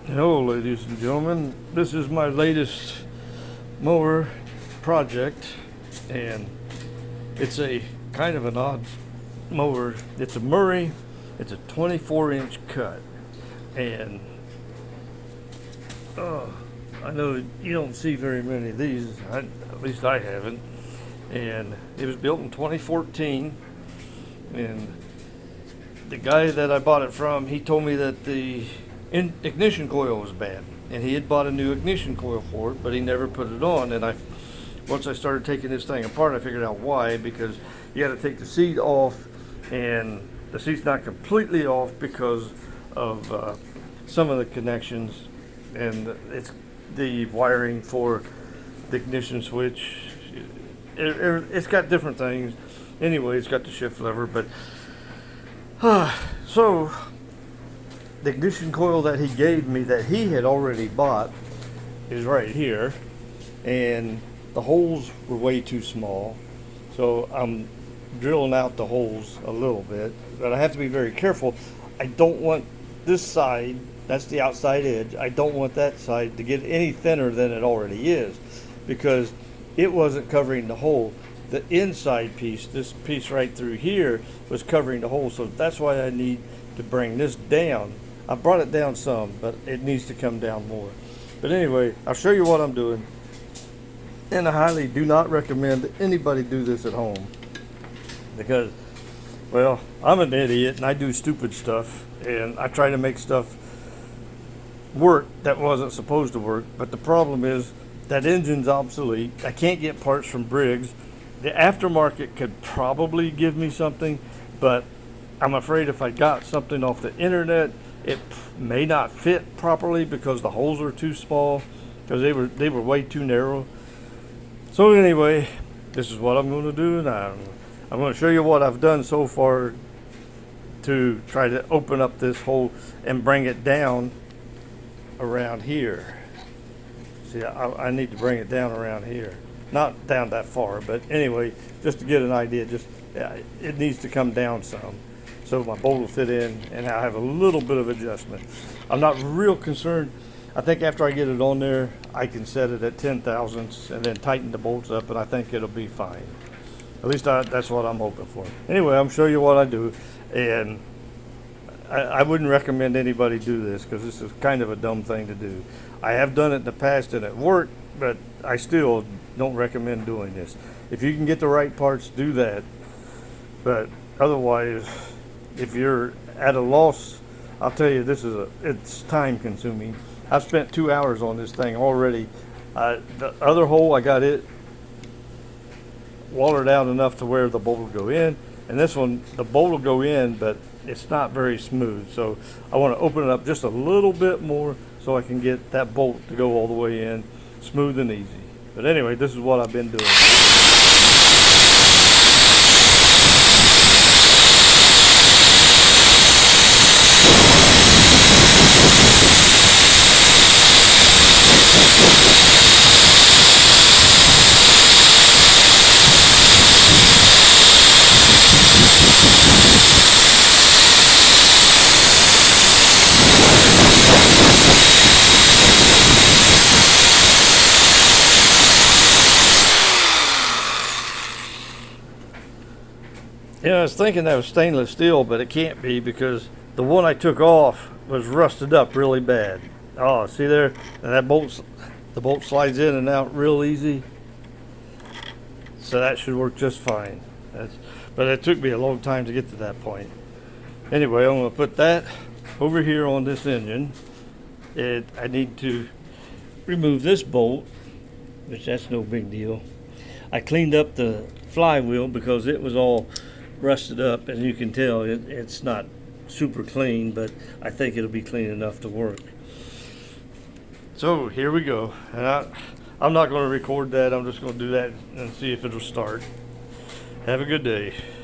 Hello, ladies and gentlemen. This is my latest mower project, and it's a kind of an odd mower. It's a Murray. It's a 24-inch cut, and I know you don't see very many of these. At least I haven't. And it was built in 2014, and the guy that I bought it from, he told me that the ignition coil was bad, and he had bought a new ignition coil for it, but he never put it on. And once I started taking this thing apart, I figured out why. Because you got to take the seat off, and the seat's not completely off because of some of the connections, and it's the wiring for the ignition switch. It's got different things. Anyway, it's got the shift lever, but so the ignition coil that he gave me, that he had already bought, is right here, and the holes were way too small, so I'm drilling out the holes a little bit, but I have to be very careful. I don't want this side, that's the outside edge, I don't want that side to get any thinner than it already is, because it wasn't covering the hole. The inside piece, this piece right through here, was covering the hole, so that's why I need to bring this down. I brought it down some, but it needs to come down more. But anyway, I'll show you what I'm doing, and I highly do not recommend that anybody do this at home, because, well, I'm an idiot and I do stupid stuff, and I try to make stuff work that wasn't supposed to work. But the problem is that engine's obsolete. I can't get parts from Briggs. The aftermarket could probably give me something, but I'm afraid if I got something off the internet, it may not fit properly because the holes are too small, because they were way too narrow. So anyway, this is what I'm going to do, and I'm going to show you what I've done so far to try to open up this hole and bring it down around here. See, I need to bring it down around here. Not down that far, but anyway, just to get an idea, it needs to come down some, so my bolt will fit in, and I have a little bit of adjustment. I'm not real concerned. I think after I get it on there, I can set it at 10 thousandths and then tighten the bolts up, and I think it'll be fine. At least that's what I'm hoping for. Anyway, I'm showing you what I do, and I wouldn't recommend anybody do this, because this is kind of a dumb thing to do. I have done it in the past and it worked, but I still don't recommend doing this. If you can get the right parts, do that. But otherwise, if you're at a loss, I'll tell you, it's time consuming. I've spent 2 hours on this thing already. The other hole, I got it watered out enough to where the bolt will go in, and this one, the bolt will go in, but it's not very smooth. So I want to open it up just a little bit more so I can get that bolt to go all the way in, smooth and easy. But anyway, this is what I've been doing. Yeah, I was thinking that was stainless steel, but it can't be, because the one I took off was rusted up really bad. Oh, see there? And the bolt slides in and out real easy. So that should work just fine. But it took me a long time to get to that point. Anyway, I'm going to put that over here on this engine. I need to remove this bolt, which that's no big deal. I cleaned up the flywheel because it was all rusted up, and you can tell it's not super clean, but I think it'll be clean enough to work. So here we go, and I'm not going to record that. I'm just going to do that and see if it'll start. Have a good day.